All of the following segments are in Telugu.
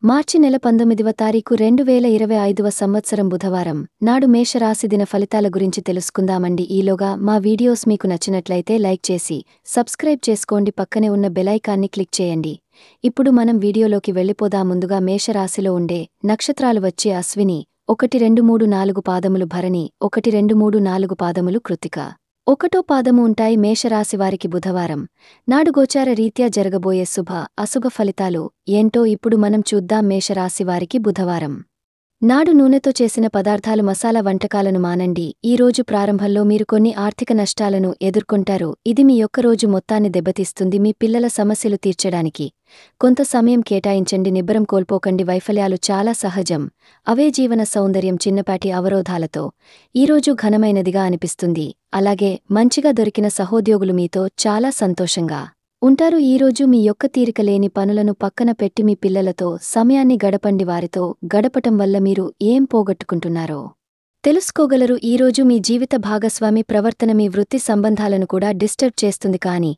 మార్చి నెల 19వ తారీఖు 2025వ సంవత్సరం బుధవారం నాడు మేషరాశి దిన ఫలితాల గురించి తెలుసుకుందామండి. ఈలోగా మా వీడియోస్ మీకు నచ్చినట్లయితే లైక్ చేసి సబ్స్క్రైబ్ చేసుకోండి, పక్కనే ఉన్న బెలైకాన్ని క్లిక్ చేయండి. ఇప్పుడు మనం వీడియోలోకి వెళ్ళిపోదాం. ముందుగా మేషరాశిలో ఉండే నక్షత్రాలు వచ్చి అశ్విని 1, 2, 3, 4 పాదములు, భరణి 1, 2, 3, 4 పాదములు, కృత్తిక 1వ పాదము ఉంటాయి. మేషరాశివారికి బుధవారం నాడు గోచార రీత్యా జరగబోయే శుభ అశుభ ఫలితాలు ఏంటో ఇప్పుడు మనం చూద్దాం. మేషరాశివారికి బుధవారం నాడు నూనెతో చేసిన పదార్థాలు, మసాలా వంటకాలను మానండి. ఈ రోజు ప్రారంభంలో మీరు కొన్ని ఆర్థిక నష్టాలను ఎదుర్కొంటారు. ఇది మీ యొక్క రోజు మొత్తాన్ని దెబ్బతీస్తుంది. మీ పిల్లల సమస్యలు తీర్చడానికి కొంత సమయం కేటాయించండి. నిబ్బరం కోల్పోకండి. వైఫల్యాలు చాలా సహజం. అవే జీవన సౌందర్యం. చిన్నపాటి అవరోధాలతో ఈరోజు ఘనమైనదిగా అనిపిస్తుంది. అలాగే మంచిగా దొరికిన సహోద్యోగులు మీతో చాలా సంతోషంగా ఉంటారు. ఈరోజు మీ యొక్క తీరికలేని పనులను పక్కన పెట్టి మీ పిల్లలతో సమయాన్ని గడపండి. వారితో గడపటం వల్ల మీరు ఏం పోగొట్టుకుంటున్నారో తెలుసుకోగలరు. ఈరోజు మీ జీవిత భాగస్వామి ప్రవర్తన మీ వృత్తి సంబంధాలను కూడా డిస్టర్బ్ చేస్తుంది. కానీ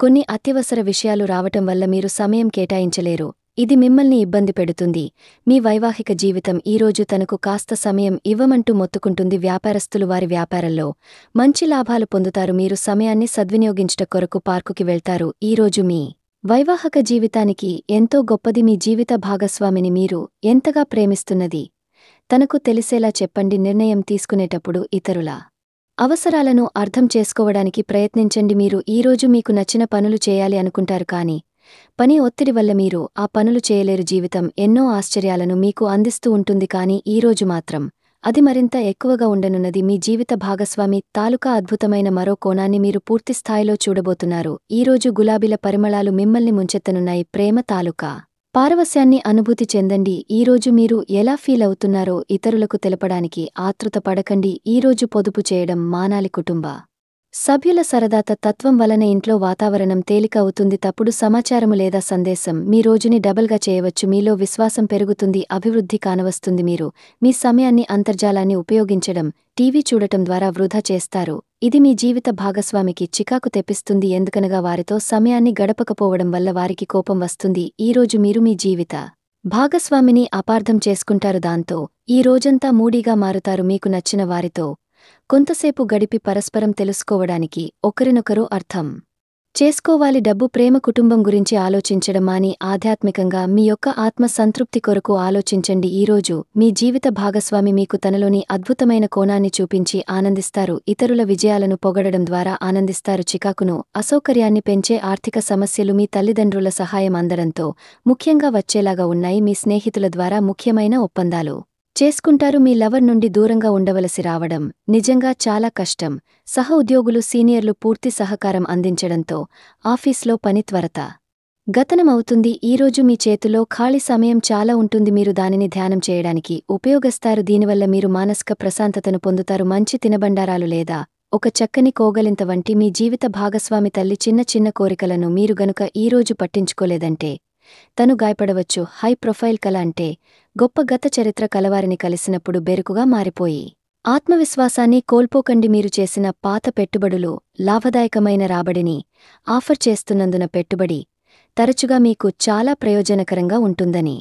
కొన్ని అత్యవసర విషయాలు రావటం వల్ల మీరు సమయం కేటాయించలేరు. ఇది మిమ్మల్ని ఇబ్బంది పెడుతుంది. మీ వైవాహిక జీవితం ఈరోజు తనకు కాస్త సమయం ఇవ్వమంటూ మొత్తుకుంటుంది. వ్యాపారస్తులు వారి వ్యాపారంలో మంచి లాభాలు పొందుతారు. మీరు సమయాన్ని సద్వినియోగించుట కొరకు పార్కుకి వెళ్తారు. ఈరోజు మీ వైవాహిక జీవితానికి ఎంతో గొప్పది. మీ జీవిత భాగస్వామిని మీరు ఎంతగా ప్రేమిస్తున్నది తనకు తెలిసేలా చెప్పండి. నిర్ణయం తీసుకునేటప్పుడు ఇతరుల అవసరాలను అర్థం చేసుకోవడానికి ప్రయత్నించండి. మీరు ఈరోజు మీకు నచ్చిన పనులు చేయాలి అనుకుంటారు, కానీ పని ఒత్తిడి వల్ల మీరు ఆ పనులు చేయలేరు. జీవితం ఎన్నో ఆశ్చర్యాలను మీకు అందిస్తూ ఉంటుంది, కానీ ఈరోజు మాత్రం అది మరింత ఎక్కువగా ఉండనున్నది. మీ జీవిత భాగస్వామి తాలూకా అద్భుతమైన మరో కోణాన్ని మీరు పూర్తిస్థాయిలో చూడబోతున్నారు. ఈరోజు గులాబీల పరిమళాలు మిమ్మల్ని ముంచెత్తనున్నాయి. ప్రేమ తాలూకా పారవస్యాన్ని అనుభూతి చెందండి. ఈరోజు మీరు ఎలా ఫీల్ అవుతున్నారో ఇతరులకు తెలపడానికి ఆతృత పడకండి. ఈరోజు పొదుపు చేయడం మానాలి. కుటుంబ సభ్యుల సరదాత తత్వం వలన ఇంట్లో వాతావరణం తేలిక అవుతుంది. తప్పుడు సమాచారము లేదా సందేశం మీ రోజుని డబల్గా చేయవచ్చు. మీలో విశ్వాసం పెరుగుతుంది, అభివృద్ధి కానవస్తుంది. మీరు మీ సమయాన్ని అంతర్జాలాన్ని ఉపయోగించడం, టీవీ చూడటం ద్వారా వృధా చేస్తారు. ఇది మీ జీవిత భాగస్వామికి చికాకు తెప్పిస్తుంది. ఎందుకనగా వారితో సమయాన్ని గడపకపోవడం వల్ల వారికి కోపం వస్తుంది. ఈరోజు మీరు మీ జీవిత భాగస్వామిని అపార్థం చేసుకుంటారు. దాంతో ఈ రోజంతా మూడీగా మారుతారు. మీకు నచ్చిన వారితో కొంతసేపు గడిపి పరస్పరం తెలుసుకోవడానికి ఒకరినొకరు అర్థం చేసుకోవాలి. డబ్బు, ప్రేమ, కుటుంబం గురించి ఆలోచించడం మాని ఆధ్యాత్మికంగా మీ యొక్క ఆత్మ సంతృప్తి కొరకు ఆలోచించండి. ఈరోజు మీ జీవిత భాగస్వామి మీకు తనలోని అద్భుతమైన కోణాన్ని చూపించి ఆనందిస్తారు. ఇతరుల విజయాలను పొగడడం ద్వారా ఆనందిస్తారు. చికాకును, అసౌకర్యాన్ని పెంచే ఆర్థిక సమస్యలు మీ తల్లిదండ్రుల సహాయం అందడంతో ముఖ్యంగా వచ్చేలాగా ఉన్నాయి. మీ స్నేహితుల ద్వారా ముఖ్యమైన ఒప్పందాలు చేసుకుంటారు. మీ లవర్ నుండి దూరంగా ఉండవలసి రావడం నిజంగా చాలా కష్టం. సహ ఉద్యోగులు, సీనియర్లు పూర్తి సహకారం అందించడంతో ఆఫీస్లో పని త్వరత గతనమవుతుంది. ఈరోజు మీ చేతిలో ఖాళీ సమయం చాలా ఉంటుంది. మీరు దానిని ధ్యానం చేయడానికి ఉపయోగిస్తారు. దీనివల్ల మీరు మానసిక ప్రశాంతతను పొందుతారు. మంచి తినబండారాలు లేదా ఒక చక్కని కోగలింత వంటి మీ జీవిత భాగస్వామి తల్లి చిన్న చిన్న కోరికలను మీరు గనుక ఈరోజు పట్టించుకోలేదంటే తను గాయపడవచ్చు. హై ప్రొఫైల్ కల అంటే గొప్ప గత చరిత్ర కలవారిని కలిసినప్పుడు బెరుకుగా మారిపోయి ఆత్మవిశ్వాసాన్ని కోల్పోకండి. మీరు చేసిన పాత పెట్టుబడులు లాభదాయకమైన రాబడిని ఆఫర్ చేస్తున్నందున పెట్టుబడి తరచుగా మీకు చాలా ప్రయోజనకరంగా ఉంటుందని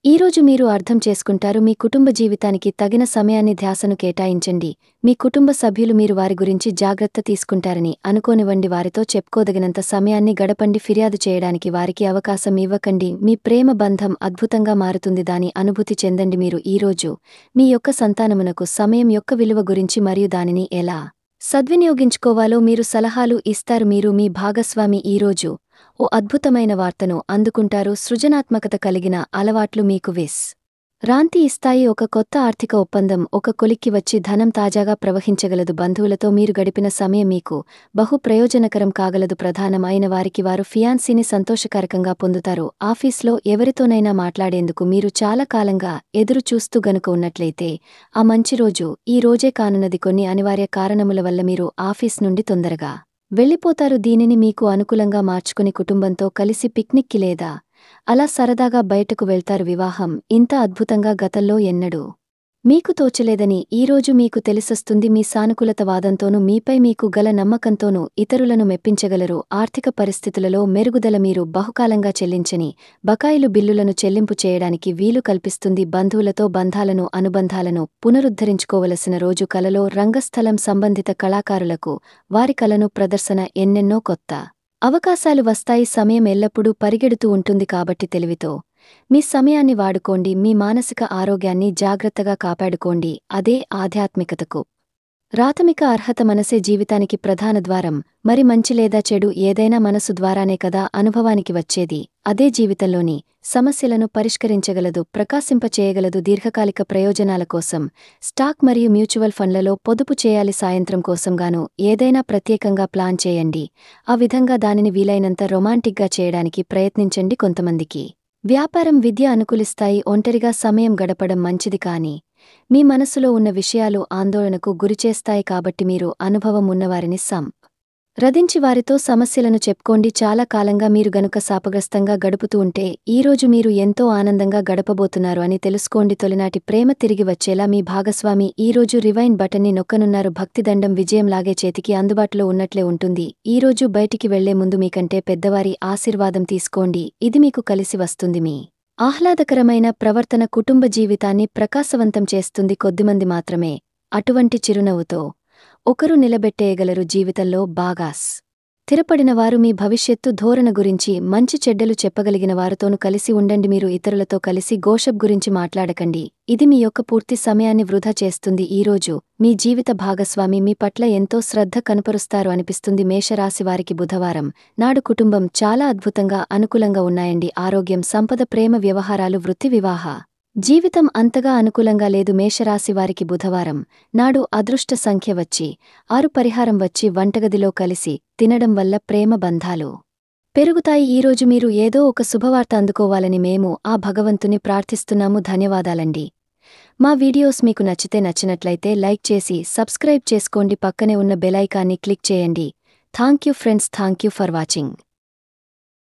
ఈరోజు మీరు అర్థం చేసుకుంటారు. మీ కుటుంబ జీవితానికి తగిన సమయాన్ని ధ్యాసను కేటాయించండి. మీ కుటుంబ సభ్యులు మీరు వారి గురించి జాగ్రత్త తీసుకుంటారని అనుకోనివ్వండి. వారితో చెప్పుకోదగినంత సమయాన్ని గడపండి. ఫిర్యాదు చేయడానికి వారికి అవకాశం ఇవ్వకండి. మీ ప్రేమ బంధం అద్భుతంగా మారుతుంది. దాని అనుభూతి చెందండి. మీరు ఈరోజు మీ యొక్క సంతానమునకు సమయం యొక్క విలువ గురించి మరియు దానిని ఎలా సద్వినియోగించుకోవాలో మీరు సలహాలు ఇస్తారు. మీరు మీ భాగస్వామి ఈరోజు ఓ అద్భుతమైన వార్తను అందుకుంటారు. సృజనాత్మకత కలిగిన అలవాట్లు మీకు రాంతి ఇస్తాయి. ఒక కొత్త ఆర్థిక ఒప్పందం ఒక కొలిక్కి వచ్చి ధనం తాజాగా ప్రవహించగలదు. బంధువులతో మీరు గడిపిన సమయం మీకు బహు ప్రయోజనకరం కాగలదు. ప్రధానం అయిన వారికి వారు ఫియాన్సీని సంతోషకరకంగా పొందుతారు. ఆఫీస్లో ఎవరితోనైనా మాట్లాడేందుకు మీరు చాలా కాలంగా ఎదురు చూస్తూ గనుక ఉన్నట్లయితే ఆ మంచి రోజు ఈ రోజే కానున్నది. కొన్ని అనివార్య కారణముల వల్ల మీరు ఆఫీస్ నుండి తొందరగా వెళ్ళిపోతారు. దీనిని మీకు అనుకూలంగా మార్చుకుని కుటుంబంతో కలిసి పిక్నిక్కి లేదా అలా సరదాగా బయటకు వెళ్తారు. వివాహం ఇంత అద్భుతంగా గతంలో ఎన్నడూ మీకు తోచలేదని ఈరోజు మీకు తెలిసొస్తుంది. మీ సానుకూలత వాదంతోనూ మీపై మీకు గల నమ్మకంతోనూ ఇతరులను మెప్పించగలరు. ఆర్థిక పరిస్థితులలో మెరుగుదల. మీరు బహుకాలంగా చెల్లించని బకాయిలు బిల్లులను చెల్లింపు చేయడానికి వీలు కల్పిస్తుంది. బంధువులతో అనుబంధాలను పునరుద్ధరించుకోవలసిన రోజు. కలలో రంగస్థలం సంబంధిత కళాకారులకు వారి కళను ప్రదర్శన ఎన్నెన్నో కొత్త అవకాశాలు వస్తాయి. సమయం ఎల్లప్పుడూ పరిగెడుతూ ఉంటుంది కాబట్టి తెలివితో మీ సమయాన్ని వాడుకోండి. మీ మానసిక ఆరోగ్యాన్ని జాగ్రత్తగా కాపాడుకోండి. అదే ఆధ్యాత్మికతకు ప్రాథమిక అర్హత. మనసే జీవితానికి ప్రధాన ద్వారం. మరి మంచి లేదా చెడు ఏదైనా మనసు ద్వారానే కదా అనుభవానికి వచ్చేది. అదే జీవితంలోని సమస్యలను పరిష్కరించగలదు, ప్రకాశింపచేయగలదు. దీర్ఘకాలిక ప్రయోజనాల కోసం స్టాక్ మరియు మ్యూచువల్ ఫండ్లలో పొదుపు చేయాలి. సాయంత్రం కోసంగాను ఏదైనా ప్రత్యేకంగా ప్లాన్ చేయండి. ఆ విధంగా దానిని వీలైనంత రొమాంటిక్గా చేయడానికి ప్రయత్నించండి. కొంతమందికి వ్యాపారం, విద్య అనుకూలిస్తాయి. ఒంటరిగా సమయం గడపడం మంచిది కాని మీ మనసులో ఉన్న విషయాలు ఆందోళనకు గురిచేస్తాయి. కాబట్టి మీరు అనుభవం ఉన్నవారిని రదించి వారితో సమస్యలను చెప్పుకోండి. చాలా కాలంగా మీరు గనుక శాపగ్రస్తంగా గడుపుతూ ఉంటే ఈరోజు మీరు ఎంతో ఆనందంగా గడపబోతున్నారు అని తెలుసుకోండి. తొలినాటి ప్రేమ తిరిగి వచ్చేలా మీ భాగస్వామి ఈరోజు రివైండ్ బటన్ని నొక్కనున్నారు. భక్తిదండం విజయంలాగే చేతికి అందుబాటులో ఉన్నట్లే ఉంటుంది. ఈరోజు బయటికి వెళ్లే ముందు మీకంటే పెద్దవారి ఆశీర్వాదం తీసుకోండి. ఇది మీకు కలిసి వస్తుంది. మీ ఆహ్లాదకరమైన ప్రవర్తన కుటుంబ జీవితాన్ని ప్రకాశవంతం చేస్తుంది. కొద్దిమంది మాత్రమే అటువంటి చిరునవ్వుతో ఒకరు నిలబెట్టేయగలరు. జీవితంలో బాగా స్థిరపడినవారు మీ భవిష్యత్తు ధోరణ గురించి మంచి చెడ్డలు చెప్పగలిగిన వారితోనూ కలిసి ఉండండి. మీరు ఇతరులతో కలిసి గోషప్ గురించి మాట్లాడకండి. ఇది మీ యొక్క పూర్తి సమయాన్ని వృధా చేస్తుంది. ఈరోజు మీ జీవిత భాగస్వామి మీ పట్ల ఎంతో శ్రద్ధ కనపరుస్తారు అనిపిస్తుంది. మేషరాశివారికి బుధవారం నాడు కుటుంబం చాలా అద్భుతంగా అనుకూలంగా ఉన్నాయండి. ఆరోగ్యం, సంపద, ప్రేమ వ్యవహారాలు, వృత్తి, వివాహ జీవితం అంతగా అనుకూలంగా లేదు. మేషరాశివారికి బుధవారం నాడు అదృష్ట సంఖ్య వచ్చి 6. పరిహారం వచ్చి వంటగదిలో కలిసి తినడం వల్ల ప్రేమ బంధాలు పెరుగుతాయి. ఈరోజు మీరు ఏదో ఒక శుభవార్త అందుకోవాలని మేము ఆ భగవంతుని ప్రార్థిస్తున్నాము. ధన్యవాదాలండి. మా వీడియోస్ మీకు నచ్చినట్లయితే లైక్ చేసి సబ్స్క్రైబ్ చేసుకోండి. పక్కనే ఉన్న బెల్ ఐకాన్ని క్లిక్ చేయండి. Thank you friends. Thank you for watching.